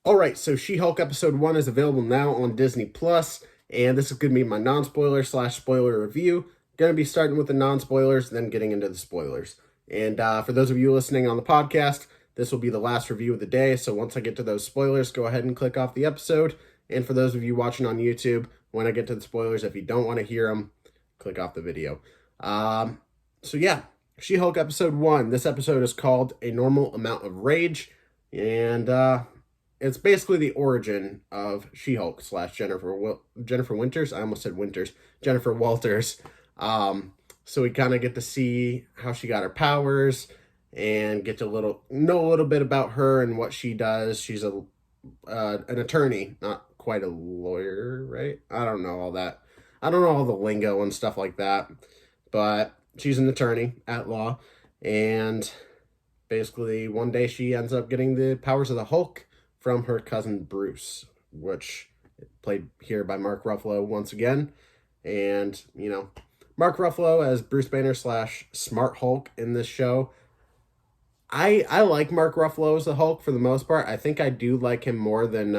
All right, so She-Hulk episode 1 is available now on Disney Plus, and this is going to be my non-spoiler slash spoiler review. Going to be starting with the non-spoilers, then getting into the spoilers. And for those of you listening on the podcast, this will be the last review of the day, so once I get to those spoilers, go ahead and click off the episode. And for those of you watching on YouTube, when I get to the spoilers, if you don't want to hear them, click off the video. So yeah, She-Hulk episode 1. This episode is called A Normal Amount of Rage, and it's basically the origin of She-Hulk slash Jennifer Winters. I almost said Winters. Jennifer Walters. So we kind of get to see how she got her powers and get to know a little bit about her and what she does. She's an attorney, not quite a lawyer, right? I don't know all that. I don't know all the lingo and stuff like that, but she's an attorney at law, and basically one day she ends up getting the powers of the Hulk from her cousin Bruce, which played here by Mark Ruffalo once again. And, you know, Mark Ruffalo as Bruce Banner slash Smart Hulk in this show. I like Mark Ruffalo as the Hulk for the most part. I think I do like him more than,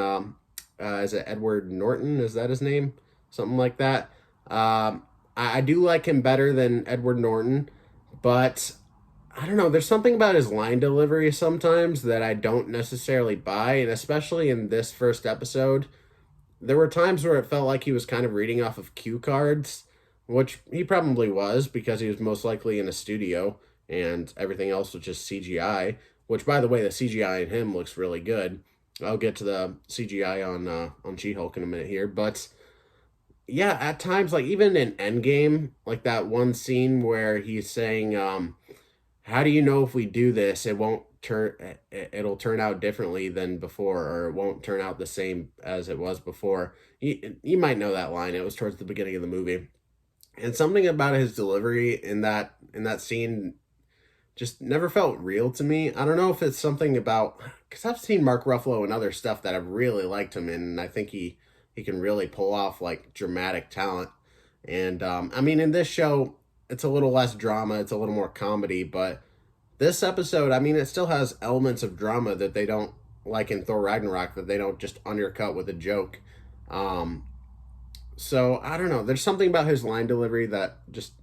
is it Edward Norton? Is that his name? Something like that. I do like him better than Edward Norton, but I don't know, there's something about his line delivery sometimes that I don't necessarily buy, and especially in this first episode, there were times where it felt like he was kind of reading off of cue cards, which he probably was because he was most likely in a studio and everything else was just CGI, which, by the way, the CGI in him looks really good. I'll get to the CGI on She-Hulk in a minute here, but yeah, at times, like even in Endgame, like that one scene where he's saying, how do you know if we do this, it'll turn out differently than before, or it won't turn out the same as it was before? You might know that line. It was towards the beginning of the movie. And something about his delivery in that scene just never felt real to me. I don't know if it's something about, because I've seen Mark Ruffalo and other stuff that I've really liked him in, and I think he can really pull off like dramatic talent. And I mean, in this show, it's a little less drama, it's a little more comedy, but this episode, I mean, it still has elements of drama that they don't, like in Thor Ragnarok, that they don't just undercut with a joke. So I don't know, there's something about his line delivery that just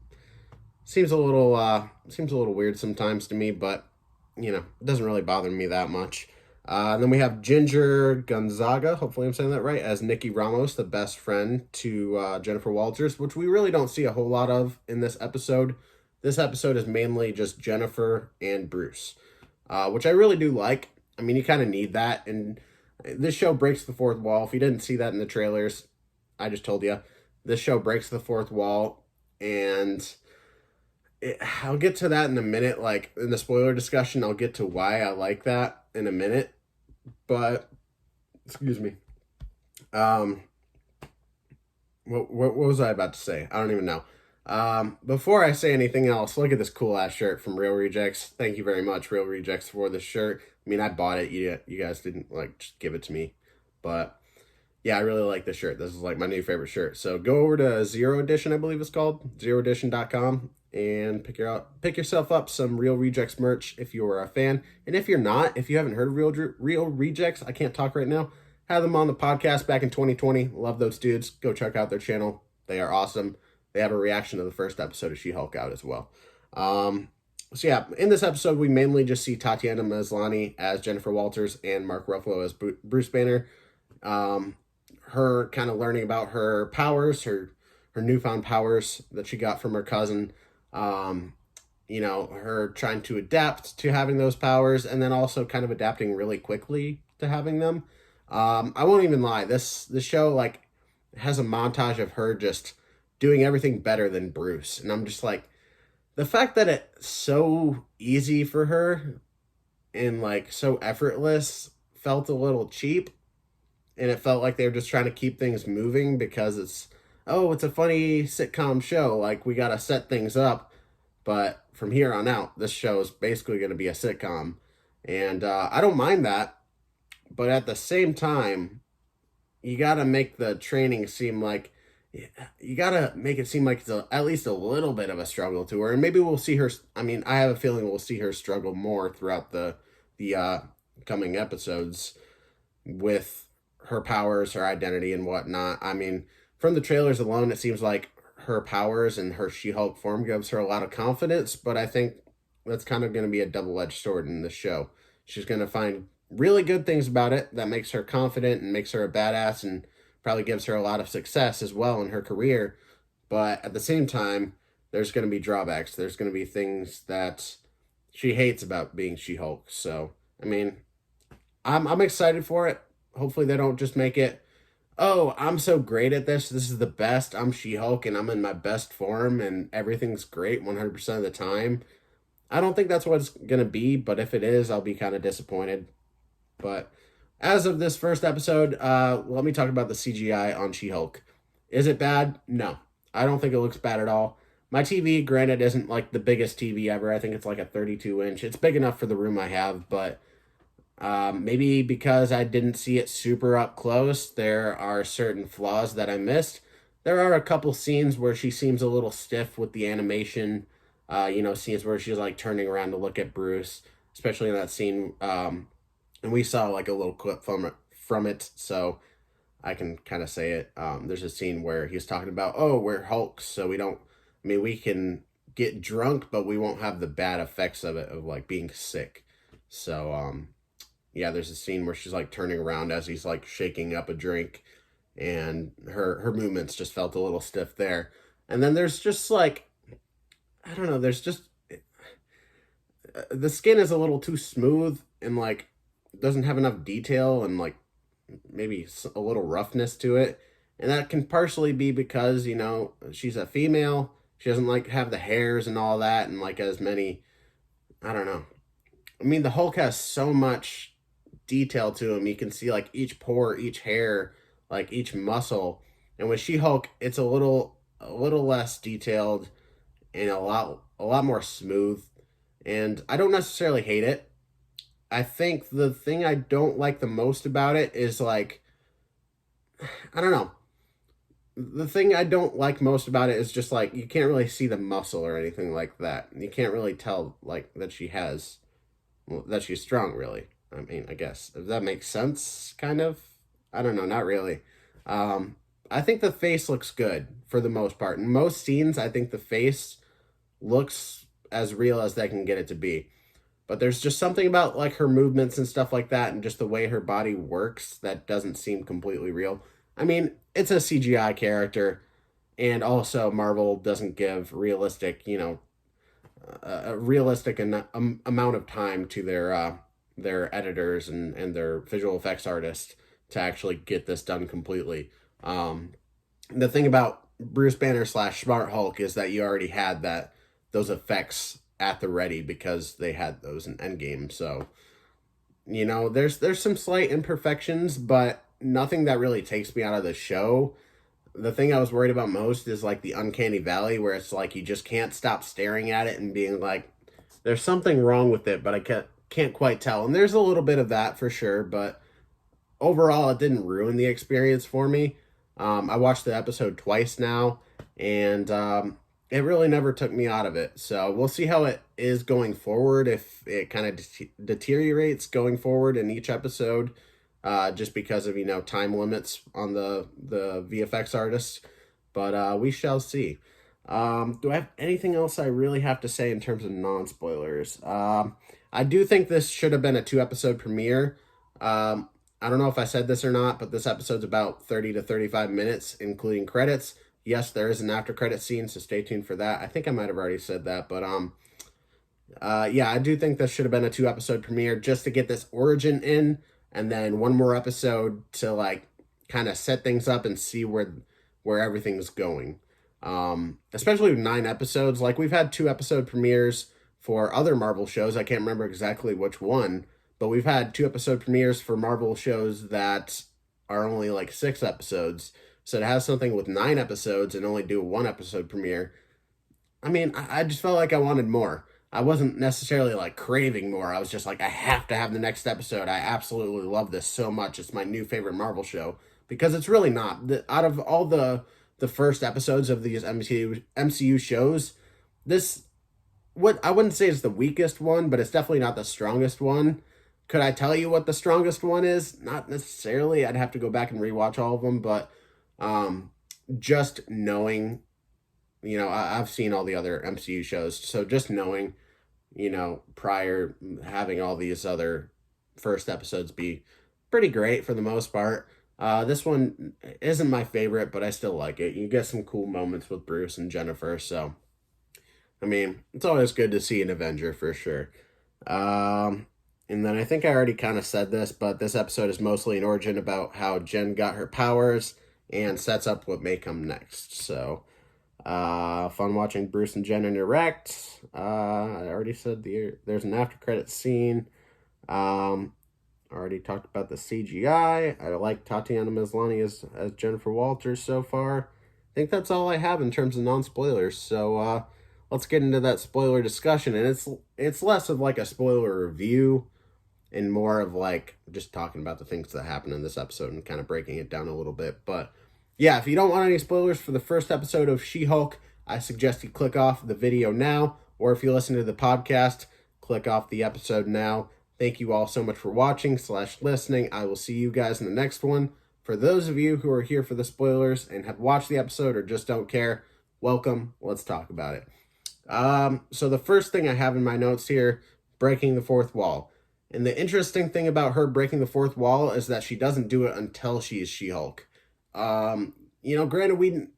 seems a little weird sometimes to me, but you know, it doesn't really bother me that much. And then we have Ginger Gonzaga, hopefully I'm saying that right, as Nikki Ramos, the best friend to Jennifer Walters, which we really don't see a whole lot of in this episode. This episode is mainly just Jennifer and Bruce, which I really do like. I mean, you kind of need that, and this show breaks the fourth wall. If you didn't see that in the trailers, I just told you. This show breaks the fourth wall, and I'll get to that in a minute. Like, in the spoiler discussion, I'll get to why I like that in a minute, but excuse me. What was I about to say? I don't even know. Before I say anything else, look at this cool ass shirt from Real Rejects. Thank you very much, Real Rejects, for this shirt. I mean, I bought it. You guys didn't like just give it to me, but yeah, I really like this shirt. This is like my new favorite shirt. So go over to Zero Edition, I believe it's called, zeroedition.com, and pick yourself up some Real Rejects merch if you're a fan. And if you're not, if you haven't heard of Real Rejects, I can't talk right now. Had them on the podcast back in 2020. Love those dudes. Go check out their channel. They are awesome. They have a reaction to the first episode of She-Hulk out as well. So yeah, in this episode, we mainly just see Tatiana Maslany as Jennifer Walters and Mark Ruffalo as Bruce Banner. Her kind of learning about her powers, her newfound powers that she got from her cousin. You know, her trying to adapt to having those powers, and then also kind of adapting really quickly to having them. I won't even lie, this show like has a montage of her just doing everything better than Bruce, and I'm just like, the fact that it's so easy for her and like so effortless felt a little cheap, and it felt like they were just trying to keep things moving because it's a funny sitcom show, like we gotta set things up. But from here on out, this show is basically going to be a sitcom. And I don't mind that. But at the same time, you got to make the training seem like, you got to make it seem like it's at least a little bit of a struggle to her. And maybe we'll see her, I mean, I have a feeling we'll see her struggle more throughout the coming episodes. with her powers, her identity, and whatnot. I mean, from the trailers alone, it seems like her powers and her She-Hulk form gives her a lot of confidence, but I think that's kind of going to be a double-edged sword in this show. She's going to find really good things about it that makes her confident and makes her a badass and probably gives her a lot of success as well in her career. But at the same time, there's going to be drawbacks. There's going to be things that she hates about being She-Hulk. So, I mean, I'm excited for it. Hopefully they don't just make it, oh, I'm so great at this. This is the best. I'm She-Hulk and I'm in my best form and everything's great 100% of the time. I don't think that's what it's going to be, but if it is, I'll be kind of disappointed. But as of this first episode, let me talk about the CGI on She-Hulk. Is it bad? No. I don't think it looks bad at all. My TV, granted, isn't like the biggest TV ever. I think it's like a 32-inch. It's big enough for the room I have, but maybe because I didn't see it super up close, there are certain flaws that I missed. There are a couple scenes where she seems a little stiff with the animation. Scenes where she's like turning around to look at Bruce, especially in that scene. And we saw like a little clip from it, so I can kind of say it. There's a scene where he's talking about, oh, we're Hulks, so we can get drunk, but we won't have the bad effects of it, of like being sick. So, yeah, there's a scene where she's like turning around as he's like shaking up a drink, and her movements just felt a little stiff there. And then there's just like, I don't know, there's just, the skin is a little too smooth and like doesn't have enough detail and like maybe a little roughness to it. And that can partially be because, she's a female. She doesn't like have the hairs and all that and like as many, I don't know. I mean, the Hulk has so much detail to him. You can see like each pore, each hair, like each muscle. And with She-Hulk, it's a little less detailed and a lot more smooth. And I don't necessarily hate it. I think the thing I don't like the most about it is like, I don't know. The thing I don't like most about it is just like, you can't really see the muscle or anything like that. You can't really tell like that that she's strong, really. I mean, I guess, if that makes sense, kind of. I don't know, not really. I think the face looks good for the most part. In most scenes, I think the face looks as real as they can get it to be. But there's just something about like her movements and stuff like that and just the way her body works that doesn't seem completely real. I mean, it's a CGI character, and also Marvel doesn't give realistic, a realistic amount of time to their editors and their visual effects artists to actually get this done completely. The thing about Bruce Banner / Smart Hulk is that you already had those effects at the ready because they had those in Endgame. So, there's some slight imperfections, but nothing that really takes me out of the show. The thing I was worried about most is like the uncanny valley, where it's like you just can't stop staring at it and being like, there's something wrong with it, but I can't quite tell. And there's a little bit of that for sure, but overall it didn't ruin the experience for me. I watched the episode twice now, and it really never took me out of it. So we'll see how it is going forward, if it kind of deteriorates going forward in each episode, just because of, time limits on the VFX artists. But we shall see. Do I have anything else I really have to say in terms of non-spoilers? I do think this should have been a 2-episode premiere. I don't know if I said this or not, but this episode's about 30 to 35 minutes, including credits. Yes, there is an after credit scene, so stay tuned for that. I think I might have already said that, but yeah, I do think this should have been a 2-episode premiere just to get this origin in, and then one more episode to like kind of set things up and see where everything's going. Especially with 9 episodes. Like, we've had 2-episode premieres for other Marvel shows. I can't remember exactly which one, but we've had 2-episode premieres for Marvel shows that are only like 6 episodes. So to have something with 9 episodes and only do a 1-episode premiere, I mean, I just felt like I wanted more. I wasn't necessarily like craving more. I was just like, I have to have the next episode. I absolutely love this so much. It's my new favorite Marvel show, because it's really not. Out of all the first episodes of these MCU shows, this, what I wouldn't say is the weakest one, but it's definitely not the strongest one. Could I tell you what the strongest one is? Not necessarily. I'd have to go back and rewatch all of them, but just knowing, I've seen all the other MCU shows, so just knowing, prior having all these other first episodes be pretty great for the most part. This one isn't my favorite, but I still like it. You get some cool moments with Bruce and Jennifer, so I mean, it's always good to see an Avenger for sure. And then I think I already kind of said this, but this episode is mostly an origin about how Jen got her powers and sets up what may come next. So, fun watching Bruce and Jen interact. I already said there's an after credits scene. Already talked about the CGI. I like Tatiana Maslany as Jennifer Walters so far. I think that's all I have in terms of non-spoilers. So let's get into that spoiler discussion. And it's less of like a spoiler review and more of like just talking about the things that happen in this episode and kind of breaking it down a little bit. But yeah, if you don't want any spoilers for the first episode of She-Hulk, I suggest you click off the video now. Or if you listen to the podcast, click off the episode now. Thank you all so much for watching / listening. I will see you guys in the next one. For those of you who are here for the spoilers and have watched the episode or just don't care, welcome. Let's talk about it. So the first thing I have in my notes here, breaking the fourth wall. And the interesting thing about her breaking the fourth wall is that she doesn't do it until she is She-Hulk. Granted,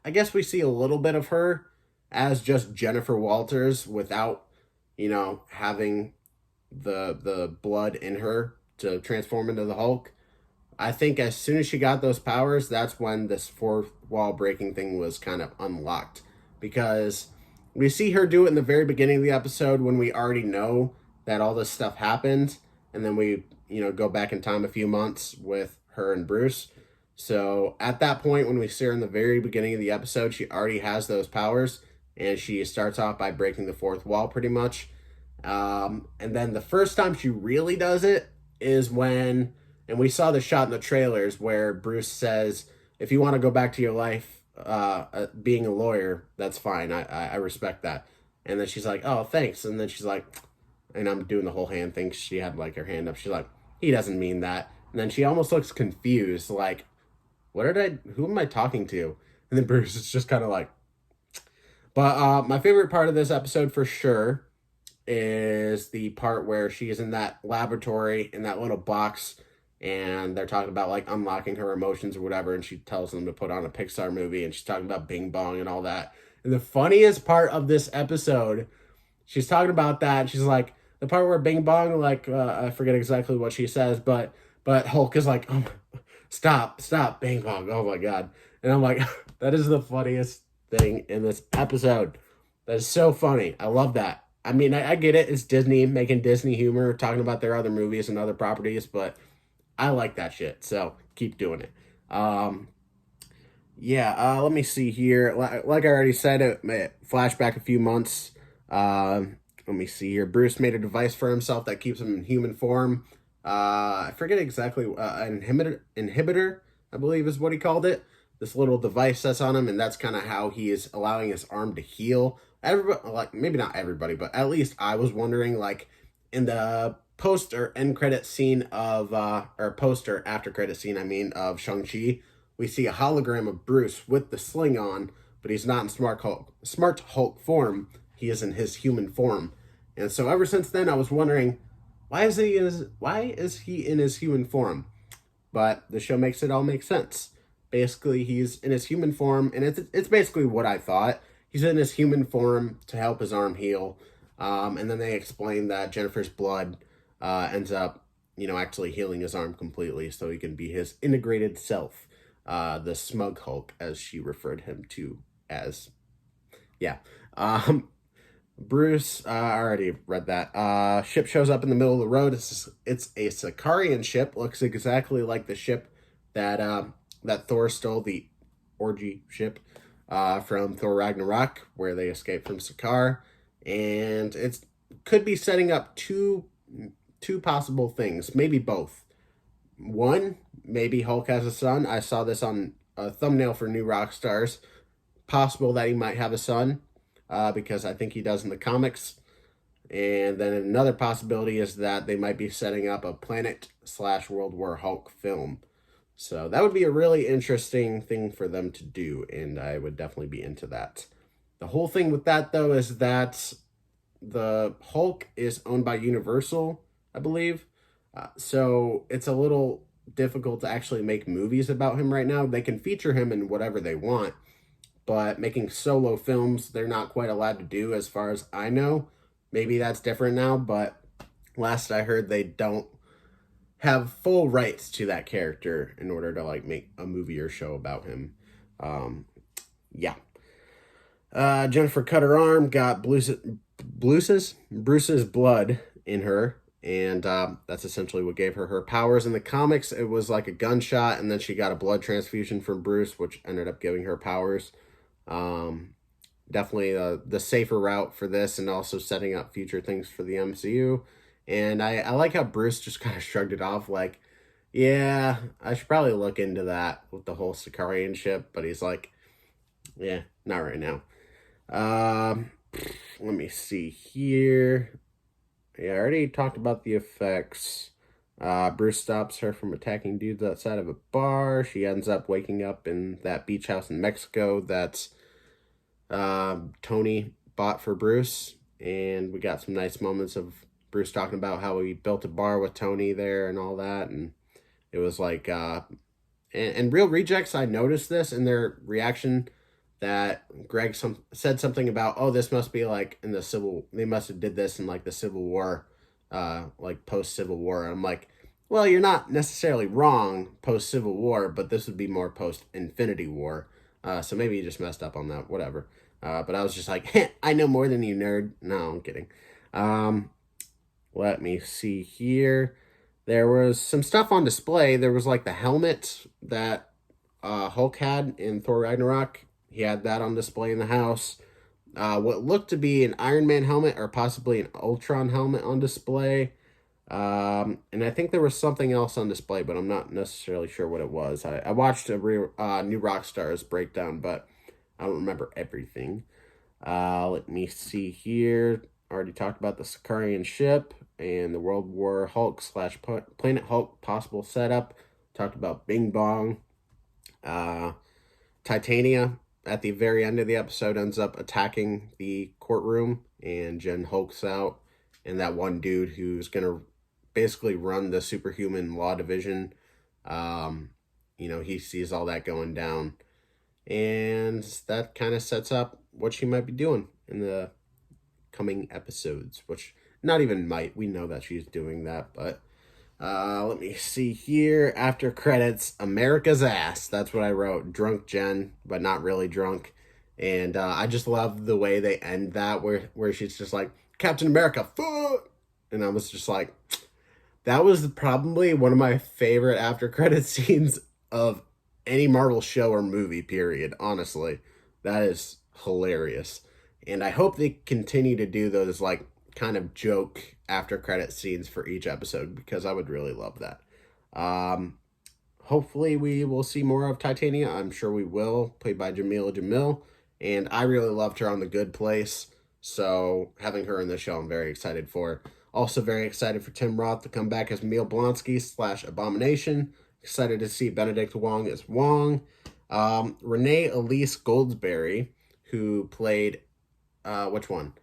I guess we see a little bit of her as just Jennifer Walters without, having the blood in her to transform into the Hulk. I think as soon as she got those powers, that's when this fourth wall breaking thing was kind of unlocked. Because we see her do it in the very beginning of the episode when we already know that all this stuff happened. And then we, go back in time a few months with her and Bruce. So at that point, when we see her in the very beginning of the episode, she already has those powers. And she starts off by breaking the fourth wall pretty much. And then the first time she really does it is when, and we saw the shot in the trailers where Bruce says, if you want to go back to your life being a lawyer, that's fine. I respect that. And then she's like, oh, thanks. And then she's like, and I'm doing the whole hand thing. She had like her hand up. She's like, he doesn't mean that. And then she almost looks confused. Like, who am I talking to? And then Bruce is just kind of like, but my favorite part of this episode for sure is the part where she is in that laboratory in that little box and they're talking about like unlocking her emotions or whatever, and she tells them to put on a Pixar movie and she's talking about Bing Bong and all that. And the funniest part of this episode, she's talking about that and she's like, the part where Bing Bong, like I forget exactly what she says, but Hulk is like, oh, stop Bing Bong, oh my god. And I'm like, that is the funniest thing in this episode. That is so funny. I love that. I mean, I get it. It's Disney making Disney humor, talking about their other movies and other properties, but I like that shit. So keep doing it. Let me see here. Like I already said, it flashback a few months. Let me see here. Bruce made a device for himself that keeps him in human form. I forget exactly. An inhibitor, I believe is what he called it. This little device that's on him, and that's kind of how he is allowing his arm to heal. Everybody, like maybe not everybody, but at least I was wondering, like in the post or end credit scene of, or poster after credit scene, of Shang-Chi, we see a hologram of Bruce with the sling on, but he's not in Smart Hulk form. He is in his human form, and so ever since then, I was wondering, why is he in his human form? But the show makes it all make sense. Basically, he's in his human form, and it's basically what I thought. He's in his human form to help his arm heal. And then they explain that Jennifer's blood ends up, actually healing his arm completely so he can be his integrated self. The Smug Hulk, as she referred him to as. Yeah. Bruce, I already read that. Ship shows up in the middle of the road. It's a Sicarian ship. Looks exactly like the ship that Thor stole, the orgy ship. From Thor Ragnarok, where they escape from Sakaar, and it could be setting up two possible things, maybe both. One, maybe Hulk has a son. I saw this on a thumbnail for New And then another possibility is that they might be setting up a Planet/World War Hulk film. So that would be a really interesting thing for them to do, and I would definitely be into that. The whole thing with that, though, is that the Hulk is owned by Universal, I believe. So it's a little difficult to actually make movies about him right now. They can feature him in whatever they want, but making solo films, they're not quite allowed to do as far as I know. Maybe that's different now, but last I heard, they don't have full rights to that character in order to like make a movie or show about him. Yeah. Jennifer cut her arm, got Bruce's blood in her, and that's essentially what gave her powers. In the comics, it was like a gunshot, and then she got a blood transfusion from Bruce, which ended up giving her powers. Definitely the safer route for this, and also setting up future things for the MCU. And I like how Bruce just kind of shrugged it off, like, yeah, I should probably look into that with the whole Sicarian ship, but he's like, yeah, not right now. Let me see here. Yeah, I already talked about the effects. Bruce stops her from attacking dudes outside of a bar. She ends up waking up in that beach house in Mexico that's Tony bought for Bruce. And we got some nice moments of Bruce talking about how he built a bar with Tony there and all that. And it was like, and Real Rejects, I noticed this in their reaction that Greg said something about, oh, this must be like in the they must have did this in like the Civil War, like post-Civil War. And I'm like, well, you're not necessarily wrong post-Civil War, but this would be more post-Infinity War. So maybe you just messed up on that, whatever. But I was just like, I know more than you, nerd. No, I'm kidding. Let me see here. There was some stuff on display. There was like the helmet that Hulk had in Thor Ragnarok. He had that on display in the house. What looked to be an Iron Man helmet or possibly an Ultron helmet on display. And I think there was something else on display, but I'm not necessarily sure what it was. I watched a New Rockstars breakdown, but I don't remember everything. Let me see here. Already talked about the Sicarian ship and the World War Hulk / Planet Hulk possible setup. Talked about Bing Bong. Titania at the very end of the episode ends up attacking the courtroom, and Jen hulks out, and that one dude who's going to basically run the superhuman law division, he sees all that going down, and that kind of sets up what she might be doing in the coming episodes, which not even might, we know that she's doing that, but let me see here. After credits, America's ass. That's what I wrote. Drunk Jen, but not really drunk. And I just love the way they end that, where she's just like, Captain America, fuck! And I was just like, that was probably one of my favorite after credit scenes of any Marvel show or movie, period. Honestly, that is hilarious. And I hope they continue to do those, like, kind of joke after credit scenes for each episode, because I would really love that. Hopefully we will see more of Titania. I'm sure we will, played by Jamila Jamil, and I really loved her on The Good Place, so having her in the show I'm very excited for. Also very excited for Tim Roth to come back as Emil Blonsky / Abomination. Excited to see Benedict Wong as Wong. Renee Elise Goldsberry, who played which one?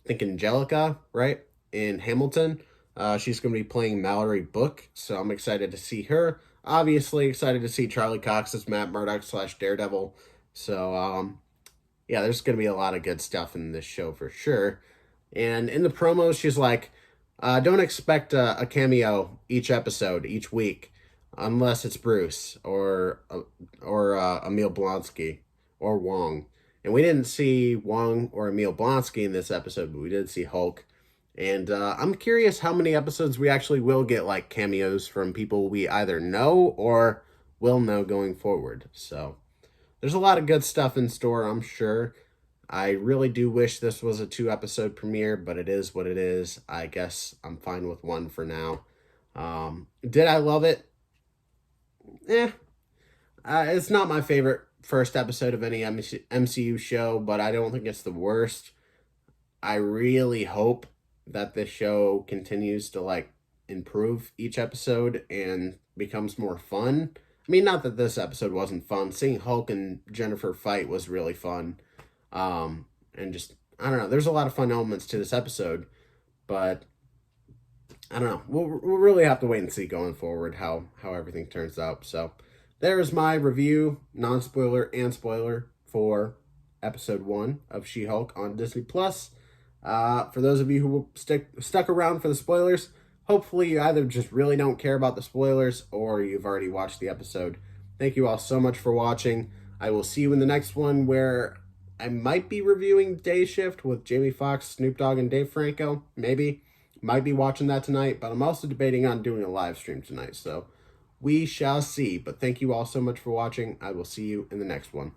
I think Angelica, right? In Hamilton. She's going to be playing Mallory Book, so I'm excited to see her. Obviously excited to see Charlie Cox as Matt Murdock / Daredevil. So, yeah, there's going to be a lot of good stuff in this show for sure. And in the promos, she's like, don't expect a cameo each episode, each week, unless it's Bruce or Emil Blonsky or Wong. And we didn't see Wong or Emil Blonsky in this episode, but we did see Hulk. And I'm curious how many episodes we actually will get, like, cameos from people we either know or will know going forward. So there's a lot of good stuff in store, I'm sure. I really do wish this was a 2-episode premiere, but it is what it is. I guess I'm fine with 1 for now. Did I love it? It's not my favorite first episode of any MCU show, but I don't think it's the worst. I really hope that this show continues to like improve each episode and becomes more fun. I mean, not that this episode wasn't fun. Seeing Hulk and Jennifer fight was really fun. And just, I don't know, there's a lot of fun elements to this episode, but I don't know. We'll really have to wait and see going forward how everything turns out. So there's my review, non-spoiler and spoiler, for episode 1 of She-Hulk on Disney Plus. For those of you who stuck around for the spoilers, hopefully you either just really don't care about the spoilers or you've already watched the episode. Thank you all so much for watching. I will see you in the next one, where I might be reviewing Day Shift with Jamie Foxx, Snoop Dogg, and Dave Franco. Maybe. Might be watching that tonight, but I'm also debating on doing a live stream tonight, so we shall see. But thank you all so much for watching. I will see you in the next one.